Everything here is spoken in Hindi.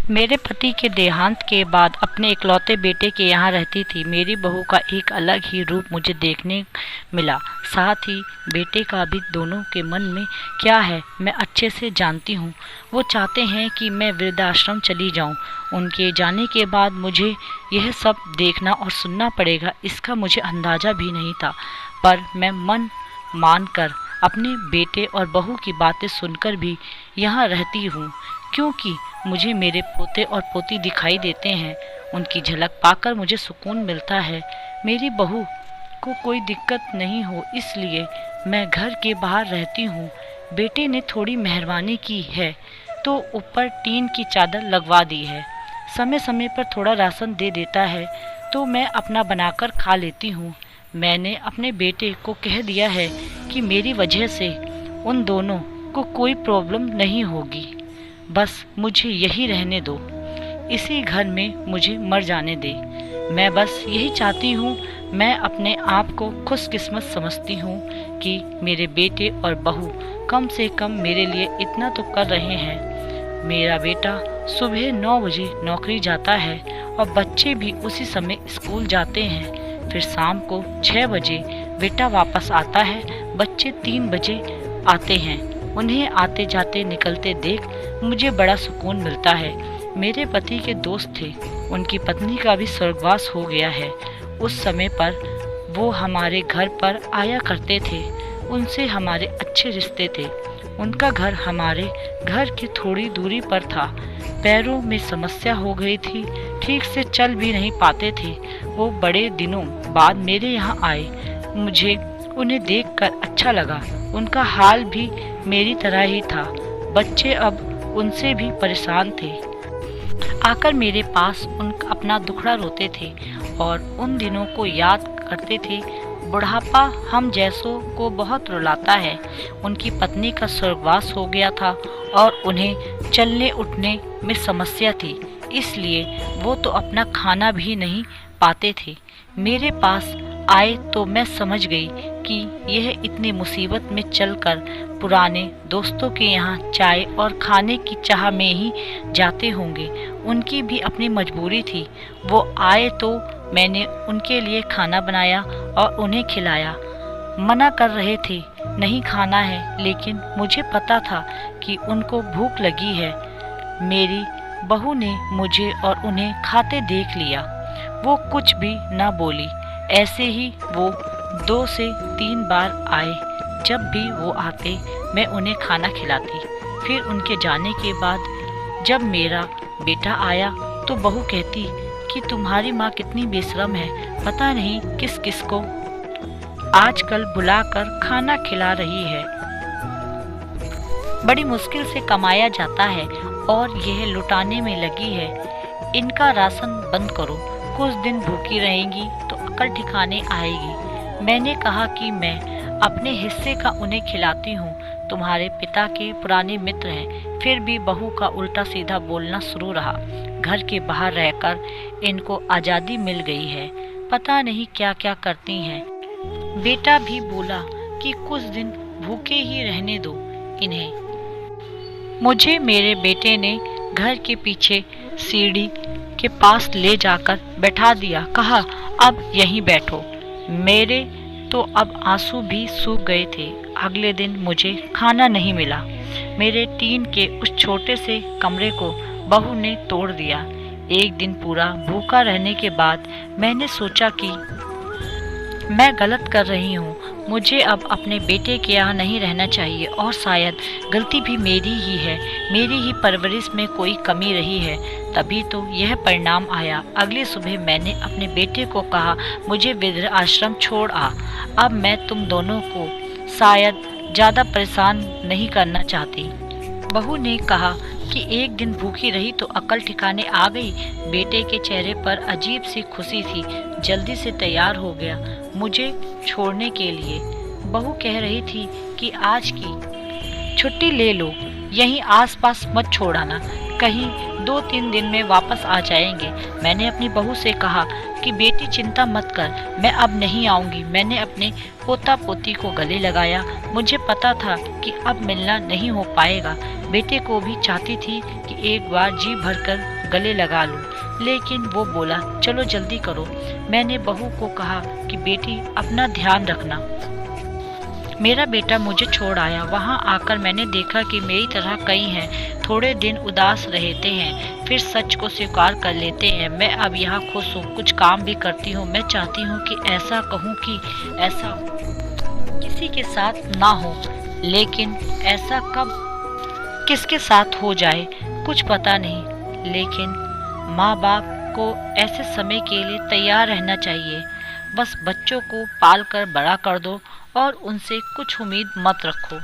मेरे पति के देहांत के बाद अपने इकलौते बेटे के यहाँ रहती थी। मेरी बहू का एक अलग ही रूप मुझे देखने मिला। साथ ही बेटे का भी दोनों के मन में क्या है मैं अच्छे से जानती हूँ। वो चाहते हैं कि मैं वृद्धाश्रम चली जाऊँ। उनके जाने के बाद मुझे यह सब देखना और सुनना पड़ेगा, इसका मुझे अंदाज़ा भी नहीं था। पर मैं मन मान कर अपने बेटे और बहू की बातें सुनकर भी यहाँ रहती हूँ, क्योंकि मुझे मेरे पोते और पोती दिखाई देते हैं। उनकी झलक पाकर मुझे सुकून मिलता है। मेरी बहू को कोई दिक्कत नहीं हो, इसलिए मैं घर के बाहर रहती हूँ। बेटे ने थोड़ी मेहरबानी की है तो ऊपर टीन की चादर लगवा दी है। समय समय पर थोड़ा राशन दे देता है तो मैं अपना बनाकर खा लेती हूँ। मैंने अपने बेटे को कह दिया है कि मेरी वजह से उन दोनों को कोई प्रॉब्लम नहीं होगी। बस मुझे यही रहने दो, इसी घर में मुझे मर जाने दे। मैं बस यही चाहती हूँ। मैं अपने आप को खुशकिस्मत समझती हूँ कि मेरे बेटे और बहू कम से कम मेरे लिए इतना तो कर रहे हैं। मेरा बेटा सुबह 9 बजे नौकरी जाता है और बच्चे भी उसी समय स्कूल जाते हैं। फिर शाम को 6 बजे बेटा वापस आता है, बच्चे 3 बजे आते हैं। उन्हें आते जाते निकलते देख मुझे बड़ा सुकून मिलता है। मेरे पति के दोस्त थे, उनकी पत्नी का भी स्वर्गवास हो गया है। उस समय पर वो हमारे घर पर आया करते थे। उनसे हमारे अच्छे रिश्ते थे। उनका घर हमारे घर की थोड़ी दूरी पर था। पैरों में समस्या हो गई थी, ठीक से चल भी नहीं पाते थे। वो बड़े दिनों बाद मेरे यहाँ आए। मुझे उन्हें देखकर अच्छा लगा। उनका हाल भी मेरी तरह ही था। बच्चे अब उनसे भी परेशान थे। आकर मेरे पास उनका अपना दुखड़ा रोते थे और उन दिनों को याद करते थे। बुढ़ापा हम जैसों को बहुत रुलाता है। उनकी पत्नी का स्वर्गवास हो गया था और उन्हें चलने उठने में समस्या थी, इसलिए वो तो अपना खाना भी नहीं पाते थे। मेरे पास आए तो मैं समझ गई कि यह इतनी मुसीबत में चलकर पुराने दोस्तों के यहाँ चाय और खाने की चाह में ही जाते होंगे। उनकी भी अपनी मजबूरी थी। वो आए तो मैंने उनके लिए खाना बनाया और उन्हें खिलाया। मना कर रहे थे नहीं खाना है, लेकिन मुझे पता था कि उनको भूख लगी है। मेरी बहू ने मुझे और उन्हें खाते देख लिया। वो कुछ भी न बोली। ऐसे ही वो 2 से 3 बार आए। जब भी वो आते मैं उन्हें खाना खिलाती। फिर उनके जाने के बाद जब मेरा बेटा आया तो बहू कहती कि तुम्हारी माँ कितनी बेशरम है, पता नहीं किस किस को आजकल बुलाकर खाना खिला रही है। बड़ी मुश्किल से कमाया जाता है और यह लुटाने में लगी है। इनका राशन बंद करो, कुछ दिन भूखी रहेंगी तो अकल ठिकाने आएगी। मैंने कहा कि मैं अपने हिस्से का उन्हें खिलाती हूँ। तुम्हारे पिता के पुराने मित्र हैं। फिर भी बहू का उल्टा सीधा बोलना शुरू रहा। घर के बाहर रहकर इनको आज़ादी मिल गई है, पता नहीं क्या क्या करती हैं। बेटा भी बोला कि कुछ दिन भूखे ही रहने दो इन्हें। मुझे मेरे बेटे ने घर के पीछे सीढ़ी के पास ले जाकर बैठा दिया। कहा अब यहीं बैठो। मेरे तो अब आंसू भी सूख गए थे। अगले दिन मुझे खाना नहीं मिला। मेरे टीन के उस छोटे से कमरे को बहू ने तोड़ दिया। एक दिन पूरा भूखा रहने के बाद मैंने सोचा कि मैं गलत कर रही हूँ। मुझे अब अपने बेटे के यहाँ नहीं रहना चाहिए और शायद गलती भी मेरी ही है। मेरी ही परवरिश में कोई कमी रही है, तभी तो यह परिणाम आया। अगली सुबह मैंने अपने बेटे को कहा मुझे वृद्धाश्रम छोड़ आ। अब मैं तुम दोनों को शायद ज़्यादा परेशान नहीं करना चाहती। बहू ने कहा कि एक दिन भूखी रही तो अकल ठिकाने आ गई। बेटे के चेहरे पर अजीब सी खुशी थी। जल्दी से तैयार हो गया मुझे छोड़ने के लिए। बहू कह रही थी कि आज की छुट्टी ले लो, यहीं आसपास मत छोड़ाना, कहीं 2-3 दिन में वापस आ जाएंगे। मैंने अपनी बहू से कहा कि बेटी चिंता मत कर, मैं अब नहीं आऊँगी। मैंने अपने पोता पोती को गले लगाया। मुझे पता था कि अब मिलना नहीं हो पाएगा। बेटे को भी चाहती थी कि एक बार जी भरकर गले लगा लूं, लेकिन वो बोला चलो जल्दी करो। मैंने बहू को कहा कि बेटी अपना ध्यान रखना। मेरा बेटा मुझे छोड़ आया। वहाँ आकर मैंने देखा कि मेरी तरह कई हैं, थोड़े दिन उदास रहते हैं, फिर सच को स्वीकार कर लेते हैं। मैं अब यहाँ खुश हूँ, कुछ काम भी करती हूँ। मैं चाहती हूँ कि ऐसा कहूँ कि ऐसा किसी के साथ ना हो, लेकिन ऐसा कब किसके साथ हो जाए कुछ पता नहीं। लेकिन माँ बाप को ऐसे समय के लिए तैयार रहना चाहिए। बस बच्चों को पाल कर बड़ा कर दो और उनसे कुछ उम्मीद मत रखो।